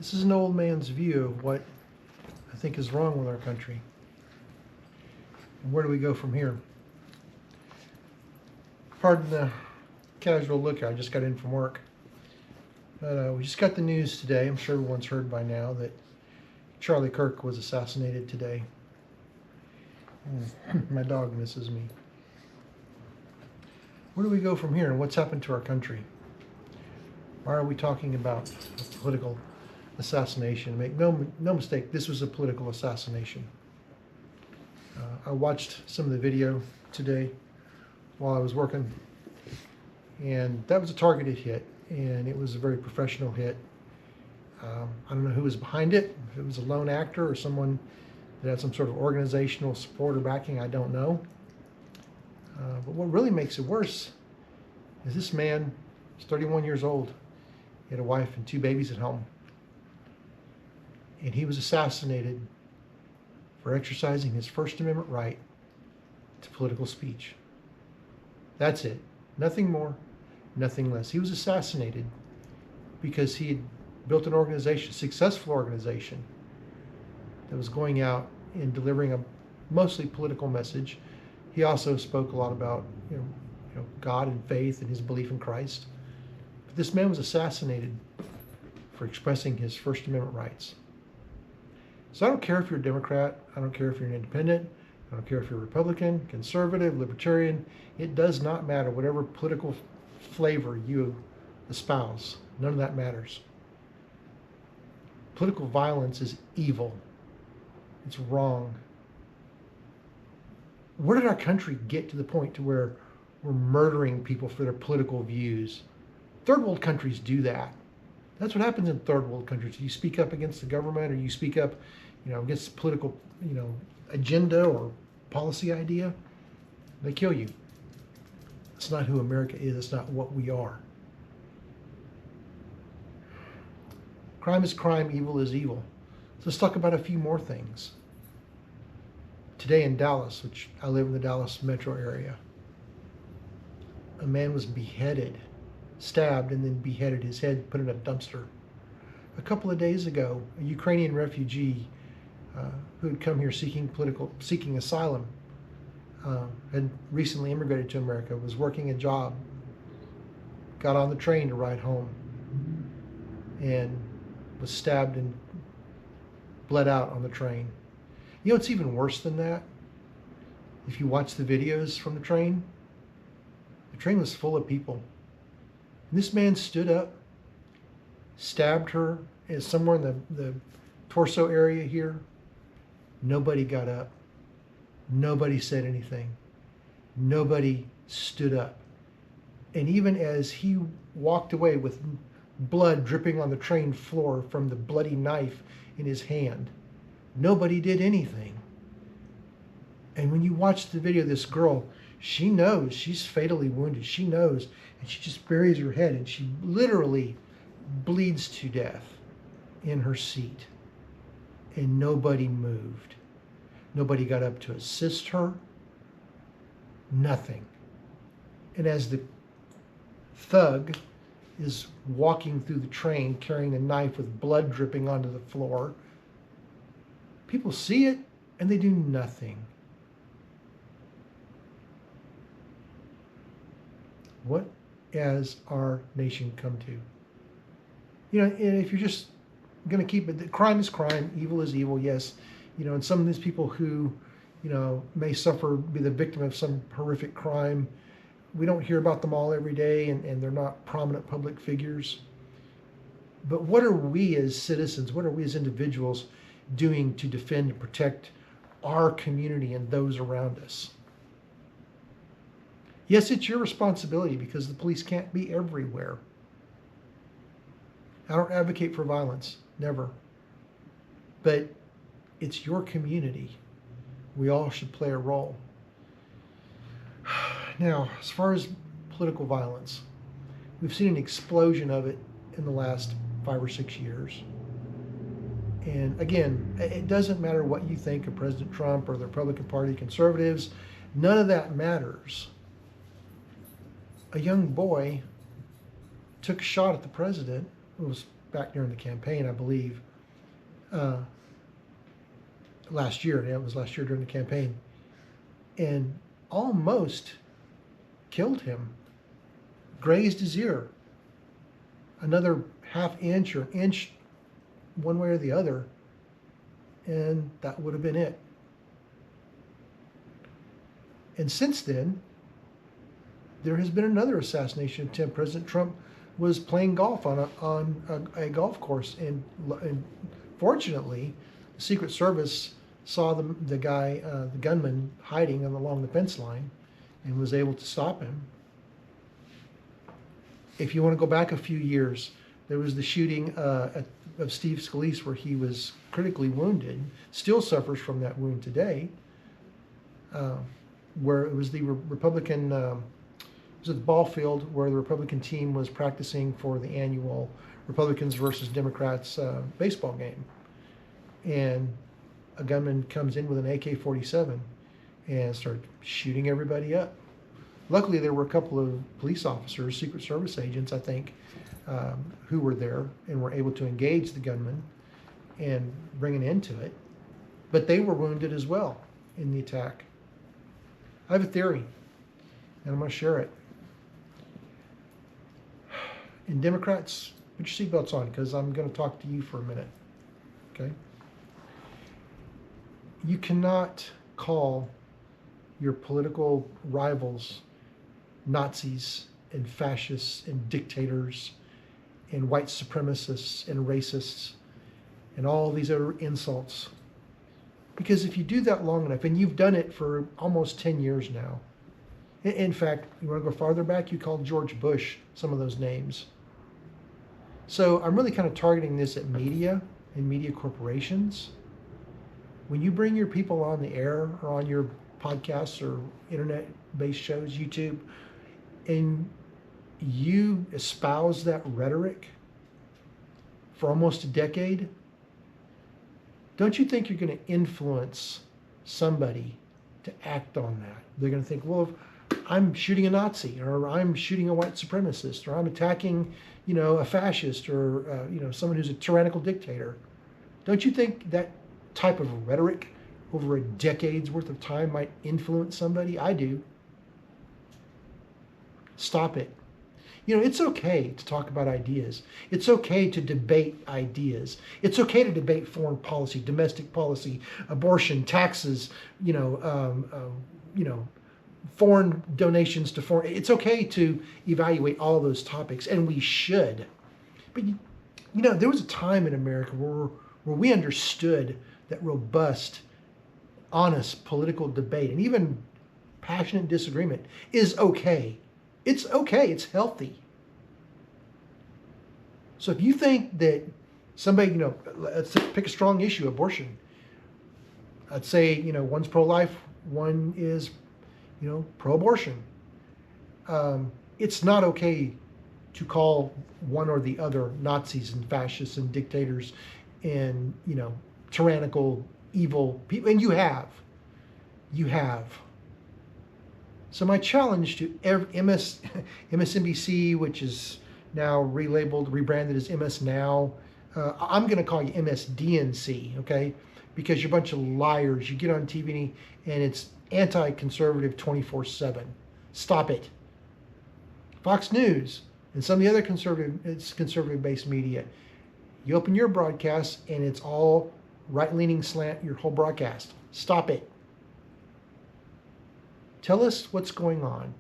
This is an old man's view of what I think is wrong with our country. And where do we go from here? Pardon the casual look. I just got in from work. But we just got the news today. I'm sure everyone's heard by now that Charlie Kirk was assassinated today. My dog misses me. Where do we go from here, and what's happened to our country? Why are we talking about a political assassination? Make no mistake, this was a political assassination. I watched some of the video today while I was working, and that was a targeted hit, and it was a very professional hit. I don't know who was behind it, if it was a lone actor or someone that had some sort of organizational support or backing, I don't know. But what really makes it worse is this man is 31 years old. He had a wife and 2 babies at home. And he was assassinated for exercising his First Amendment right to political speech. That's it. Nothing more, nothing less. He was assassinated because he had built an organization, a successful organization, that was going out and delivering a mostly political message. He also spoke a lot about God and faith and his belief in Christ. But this man was assassinated for expressing his First Amendment rights. So I don't care if you're a Democrat, I don't care if you're an independent, I don't care if you're a Republican, conservative, libertarian. It does not matter, whatever political flavor you espouse. None of that matters. Political violence is evil. It's wrong. Where did our country get to the point to where we're murdering people for their political views? Third world countries do that. That's what happens in third world countries. You speak up against the government, or you speak up, against a political, agenda or policy idea, they kill you. That's not who America is. That's not what we are. Crime is crime, evil is evil. So let's talk about a few more things. Today in Dallas, which I live in the Dallas metro area, a man was beheaded, stabbed, and then beheaded, his head put in a dumpster. A couple of days ago, a Ukrainian refugee who had come here seeking asylum, had recently immigrated to America, was working a job, got on the train to ride home, and was stabbed and bled out on the train. You know what's even worse than that? If you watch the videos from the train was full of people. And this man stood up, stabbed her somewhere in the torso area here. Nobody got up. Nobody said anything. Nobody stood up. And even as he walked away with blood dripping on the train floor from the bloody knife in his hand, nobody did anything. And when you watch the video, this girl, she knows she's fatally wounded. She knows, and she just buries her head, and she literally bleeds to death in her seat. And nobody moved. Nobody got up to assist her. Nothing. And as the thug is walking through the train carrying a knife with blood dripping onto the floor, people see it and they do nothing. What has our nation come to? And if you're just going to keep it, crime is crime, evil is evil, yes. And some of these people who, may be the victim of some horrific crime, we don't hear about them all every day, and they're not prominent public figures. But what are we as citizens, what are we as individuals doing to defend and protect our community and those around us? Yes, it's your responsibility because the police can't be everywhere. I don't advocate for violence, never. But it's your community. We all should play a role. Now, as far as political violence, we've seen an explosion of it in the last 5 or 6 years. And again, it doesn't matter what you think of President Trump or the Republican Party, conservatives, none of that matters. A young boy took a shot at the president, was back during the campaign, I believe. Uh, Last year, yeah, it was last year during the campaign, and almost killed him, grazed his ear. Another half inch or inch one way or the other, and that would have been it. And since then, there has been another assassination attempt. President Trump was playing golf on a golf course, and fortunately, the Secret Service saw the guy, the gunman, hiding along the fence line, and was able to stop him. If you want to go back a few years, there was the shooting of Steve Scalise, where he was critically wounded, still suffers from that wound today, where it was the Republican, it was at the ball field where the Republican team was practicing for the annual Republicans versus Democrats baseball game. And a gunman comes in with an AK-47 and started shooting everybody up. Luckily, there were a couple of police officers, Secret Service agents, I think, who were there and were able to engage the gunman and bring an end to it. But they were wounded as well in the attack. I have a theory, and I'm going to share it. And Democrats, put your seatbelts on, because I'm going to talk to you for a minute, okay? You cannot call your political rivals Nazis and fascists and dictators and white supremacists and racists and all these other insults. Because if you do that long enough, and you've done it for almost 10 years now, in fact, you want to go farther back, you called George Bush some of those names. So I'm really kind of targeting this at media and media corporations. When you bring your people on the air or on your podcasts or internet-based shows, YouTube, and you espouse that rhetoric for almost a decade, don't you think you're going to influence somebody to act on that? They're going to think, well, if I'm shooting a Nazi, or I'm shooting a white supremacist, or I'm attacking, a fascist, or someone who's a tyrannical dictator. Don't you think that type of rhetoric over a decade's worth of time might influence somebody? I do. Stop it. It's okay to talk about ideas. It's okay to debate ideas. It's okay to debate foreign policy, domestic policy, abortion, taxes, foreign donations to foreign. It's okay to evaluate all those topics, and we should. But there was a time in America where we understood that robust, honest political debate and even passionate disagreement is okay. It's okay. It's healthy. So if you think that somebody, let's pick a strong issue, abortion. Let's say, one's pro-life, one is, pro-abortion. It's not okay to call one or the other Nazis and fascists and dictators and, tyrannical, evil people. And you have. So my challenge to MSNBC, which is now rebranded as MS Now, I'm going to call you MSDNC, okay? Because you're a bunch of liars. You get on TV and it's anti-conservative 24/7. Stop it. Fox News and some of the other conservative-based media, you open your broadcast and it's all right-leaning slant, your whole broadcast. Stop it. Tell us what's going on.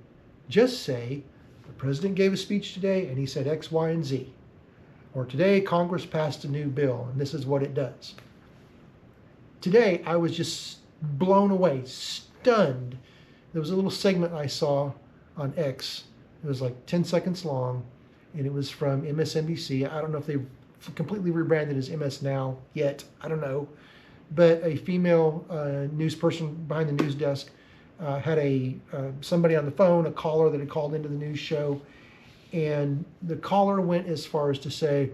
Just say, the president gave a speech today and he said X, Y, and Z. Or today, Congress passed a new bill and this is what it does. Today, I was just blown away, stunned. There was a little segment I saw on X. It was like 10 seconds long, and it was from MSNBC. I don't know if they've completely rebranded as MS Now yet. I don't know. But a female news person behind the news desk had somebody on the phone, a caller that had called into the news show, and the caller went as far as to say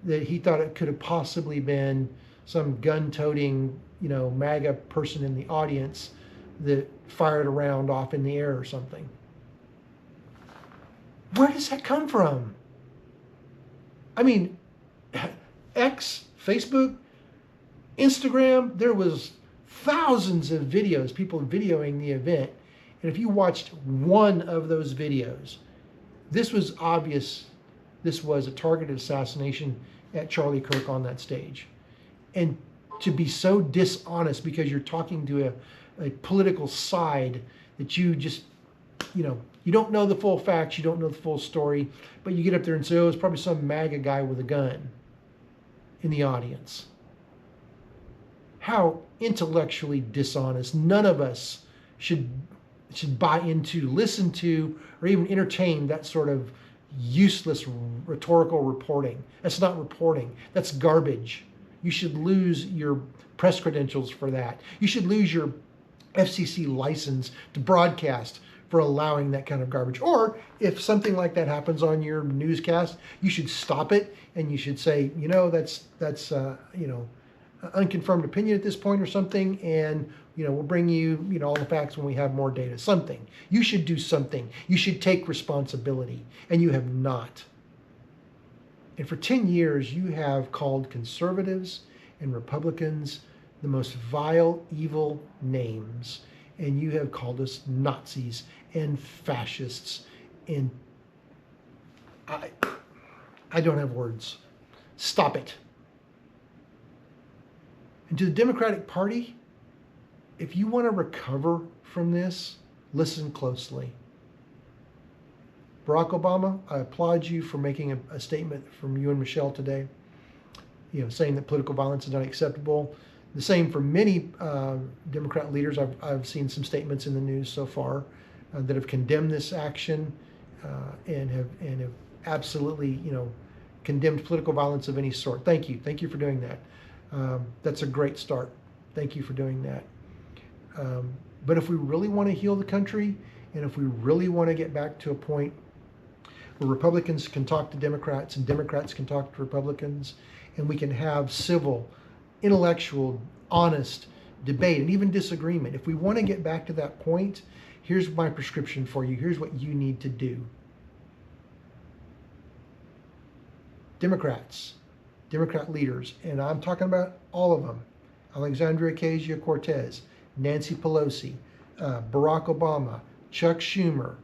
that he thought it could have possibly been some gun-toting, MAGA person in the audience that fired a round off in the air or something. Where does that come from? I mean, X, Facebook, Instagram, there was thousands of videos, people videoing the event. And if you watched one of those videos, this was obvious. This was a targeted assassination at Charlie Kirk on that stage. And to be so dishonest because you're talking to a political side that you just, you don't know the full facts, you don't know the full story, but you get up there and say, oh, it's probably some MAGA guy with a gun in the audience. How intellectually dishonest. None of us should buy into, listen to, or even entertain that sort of useless rhetorical reporting. That's not reporting. That's garbage. You should lose your press credentials for that. You should lose your FCC license to broadcast for allowing that kind of garbage. Or if something like that happens on your newscast, you should stop it and you should say, that's unconfirmed opinion at this point or something, and we'll bring you all the facts when we have more data. Something. You should do something. You should take responsibility, and you have not. And for 10 years, you have called conservatives and Republicans the most vile, evil names, and you have called us Nazis and fascists, and I don't have words. Stop it. And to the Democratic Party, if you want to recover from this, listen closely. Barack Obama, I applaud you for making a statement from you and Michelle today, saying that political violence is not acceptable. The same for many Democrat leaders. I've seen some statements in the news so far that have condemned this action and have absolutely, condemned political violence of any sort. Thank you. Thank you for doing that. That's a great start. Thank you for doing that. But if we really want to heal the country, and if we really want to get back to a point where Republicans can talk to Democrats and Democrats can talk to Republicans, and we can have civil, intellectual, honest debate and even disagreement, if we want to get back to that point, here's my prescription for you. Here's what you need to do. Democrats, Democrat leaders, and I'm talking about all of them, Alexandria Ocasio-Cortez, Nancy Pelosi, Barack Obama, Chuck Schumer,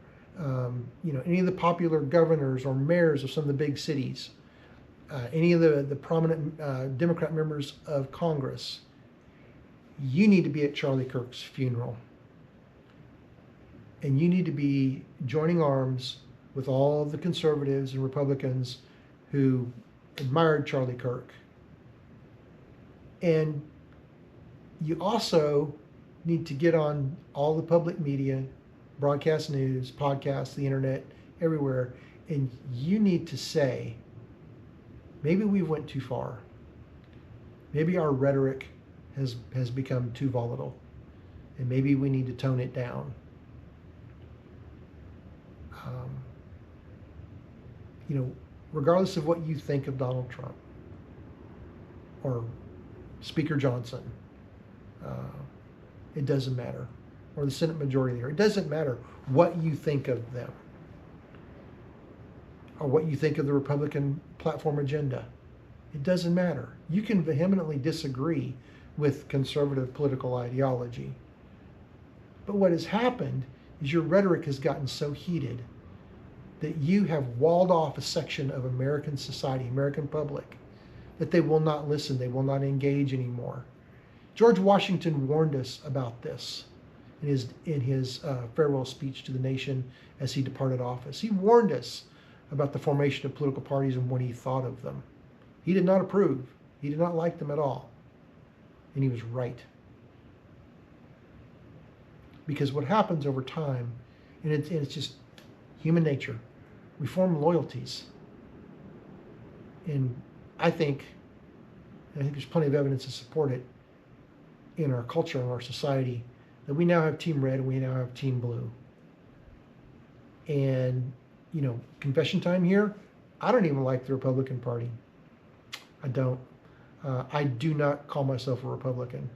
any of the popular governors or mayors of some of the big cities, any of the prominent Democrat members of Congress, you need to be at Charlie Kirk's funeral. And you need to be joining arms with all the conservatives and Republicans who admired Charlie Kirk. And you also need to get on all the public media, broadcast news, podcasts, the internet, everywhere, and you need to say, maybe we went too far. Maybe our rhetoric has become too volatile, and maybe we need to tone it down. Regardless of what you think of Donald Trump or Speaker Johnson, it doesn't matter, or the Senate Majority Leader. It doesn't matter what you think of them or what you think of the Republican platform agenda. It doesn't matter. You can vehemently disagree with conservative political ideology. But what has happened is your rhetoric has gotten so heated that you have walled off a section of American society, American public, that they will not listen, they will not engage anymore. George Washington warned us about this in his farewell speech to the nation as he departed office. He warned us about the formation of political parties and what he thought of them. He did not approve. He did not like them at all. And he was right. Because what happens over time, and it's just human nature, we form loyalties. And I think there's plenty of evidence to support it in our culture, in our society, that we now have Team Red and we now have Team Blue. And, confession time here, I don't even like the Republican Party. I don't. I do not call myself a Republican.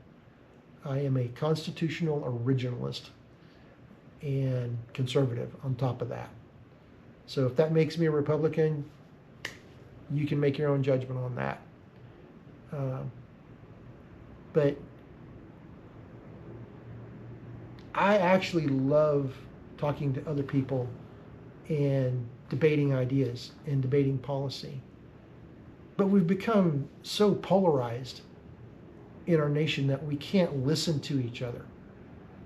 I am a constitutional originalist and conservative on top of that. So if that makes me a Republican, You can make your own judgment on that. But I actually love talking to other people and debating ideas and debating policy. But we've become so polarized in our nation that we can't listen to each other.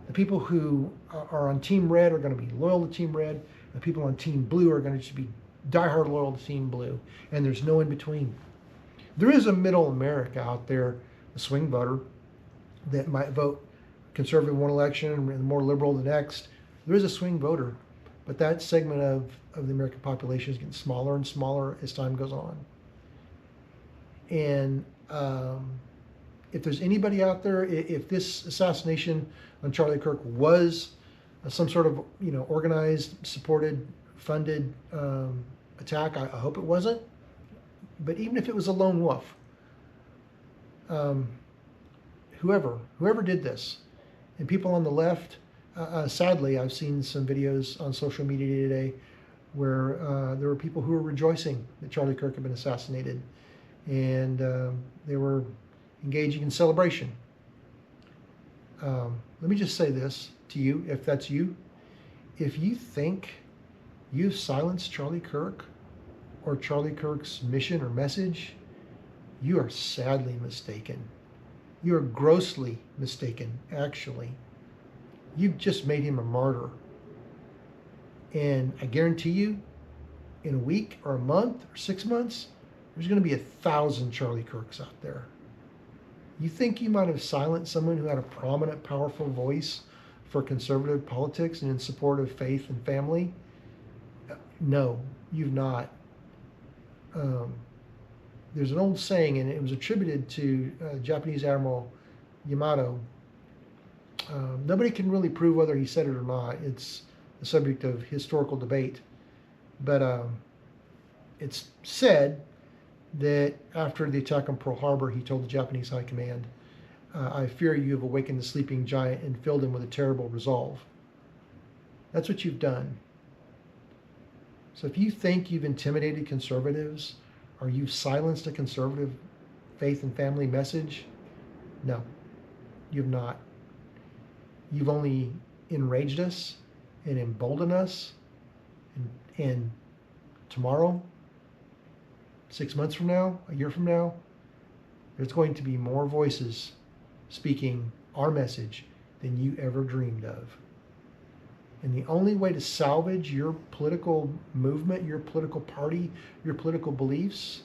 The people who are on Team Red are going to be loyal to Team Red. The people on Team Blue are going to just be diehard loyal to Team Blue. And there's no in between. There is a middle America out there, a swing voter, that might vote conservative one election and more liberal the next. There is a swing voter, but that segment of the American population is getting smaller and smaller as time goes on. And if there's anybody out there, if this assassination on Charlie Kirk was some sort of organized, supported, funded attack, I hope it wasn't. But even if it was a lone wolf, whoever did this, and people on the left, sadly, I've seen some videos on social media today where there were people who were rejoicing that Charlie Kirk had been assassinated, and they were engaging in celebration. Let me just say this to you, if that's you. If you think you've silenced Charlie Kirk or Charlie Kirk's mission or message, you are sadly mistaken. You are grossly mistaken, actually. You've just made him a martyr. And I guarantee you, in a week or a month or 6 months, there's going to be 1,000 Charlie Kirks out there. You think you might have silenced someone who had a prominent, powerful voice for conservative politics and in support of faith and family? No, you've not. There's an old saying, and it was attributed to Japanese Admiral Yamato. Nobody can really prove whether he said it or not. It's the subject of historical debate. But it's said that after the attack on Pearl Harbor, he told the Japanese High Command, I fear you have awakened the sleeping giant and filled him with a terrible resolve. That's what you've done. So if you think you've intimidated conservatives or you've silenced a conservative faith and family message, no, you've not. You've only enraged us and emboldened us. And tomorrow, 6 months from now, a year from now, there's going to be more voices speaking our message than you ever dreamed of. And the only way to salvage your political movement, your political party, your political beliefs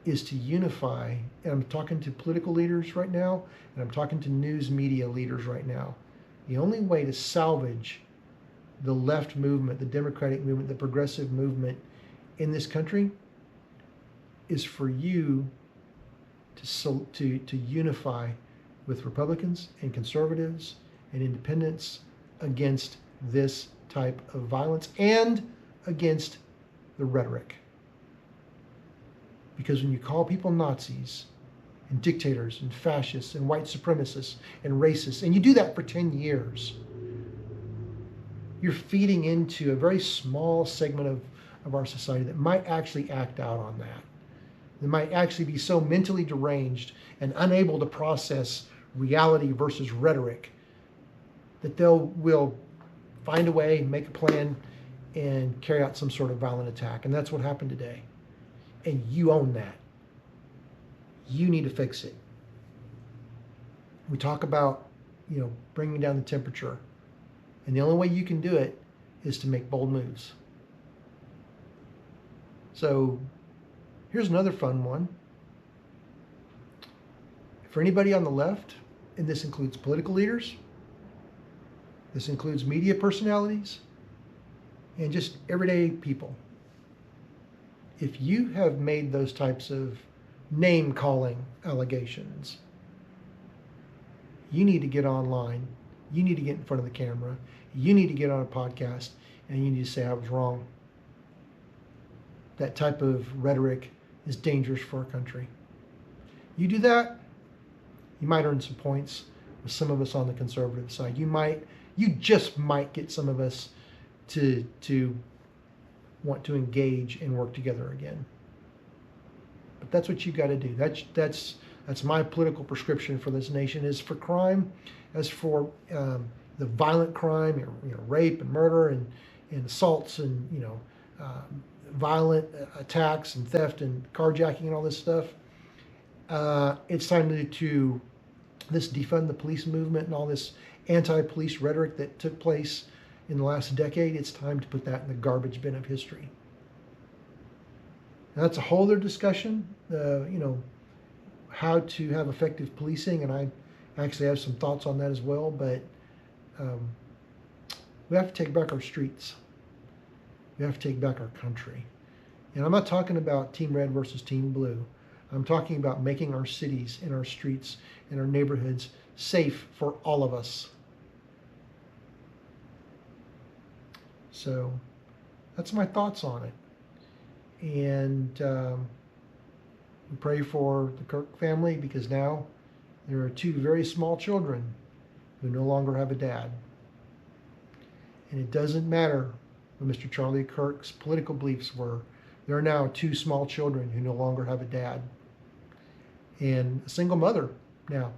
is to unify. And I'm talking to political leaders right now, and I'm talking to news media leaders right now. The only way to salvage the left movement, the democratic movement, the progressive movement in this country is for you to unify with Republicans and conservatives and independents against this type of violence and against the rhetoric. Because when you call people Nazis and dictators and fascists and white supremacists and racists, and you do that for 10 years, you're feeding into a very small segment of our society that might actually act out on that. They might actually be so mentally deranged and unable to process reality versus rhetoric that will find a way, make a plan, and carry out some sort of violent attack. And that's what happened today. And you own that. You need to fix it. We talk about, bringing down the temperature. And the only way you can do it is to make bold moves. So here's another fun one. For anybody on the left, and this includes political leaders, this includes media personalities, and just everyday people. If you have made those types of name-calling allegations, you need to get online. You need to get in front of the camera. You need to get on a podcast, and you need to say, I was wrong. That type of rhetoric is dangerous for our country. You do that, you might earn some points with some of us on the conservative side. You just might get some of us to want to engage and work together again. But that's what you got to do. That's my political prescription for this nation. Is for crime, as for the violent crime, rape and murder and assaults and violent attacks and theft and carjacking and all this stuff. It's time to this defund the police movement and all this anti-police rhetoric that took place in the last decade. It's time to put that in the garbage bin of history. Now, that's a whole other discussion, how to have effective policing, and I actually have some thoughts on that as well, but we have to take back our streets. We have to take back our country. And I'm not talking about Team Red versus Team Blue. I'm talking about making our cities and our streets and our neighborhoods safe for all of us. So that's my thoughts on it. And we pray for the Kirk family, because now there are two very small children who no longer have a dad. And it doesn't matter what Mr. Charlie Kirk's political beliefs were. There are now two small children who no longer have a dad. And a single mother now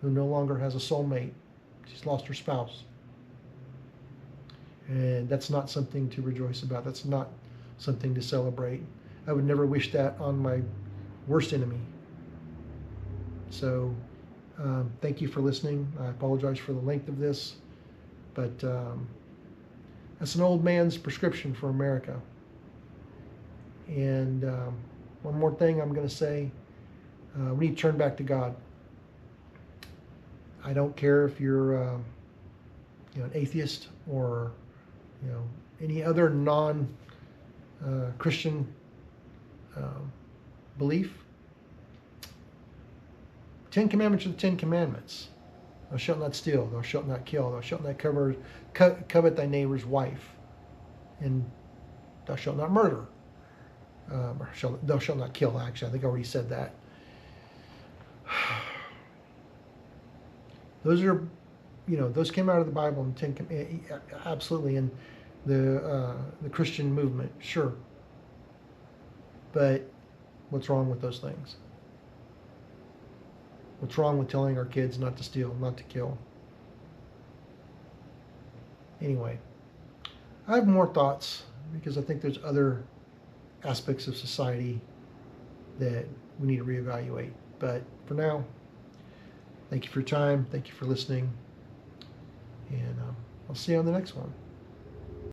who no longer has a soulmate. She's lost her spouse. And that's not something to rejoice about. That's not something to celebrate. I would never wish that on my worst enemy. So thank you for listening. I apologize for the length of this, but that's an old man's prescription for America. And one more thing I'm going to say, we need to turn back to God. I don't care if you're an atheist or any other non-Christian belief. 10 Commandments are the 10 Commandments. Thou shalt not steal, thou shalt not kill, thou shalt not covet thy neighbor's wife, and thou shalt not murder. Thou shalt not kill, actually. I think I already said that. Those are, those came out of the Bible in absolutely, in the Christian movement, sure. But what's wrong with those things? What's wrong with telling our kids not to steal, not to kill? Anyway, I have more thoughts, because I think there's other aspects of society that we need to reevaluate. But for now, thank you for your time. Thank you for listening. And I'll see you on the next one.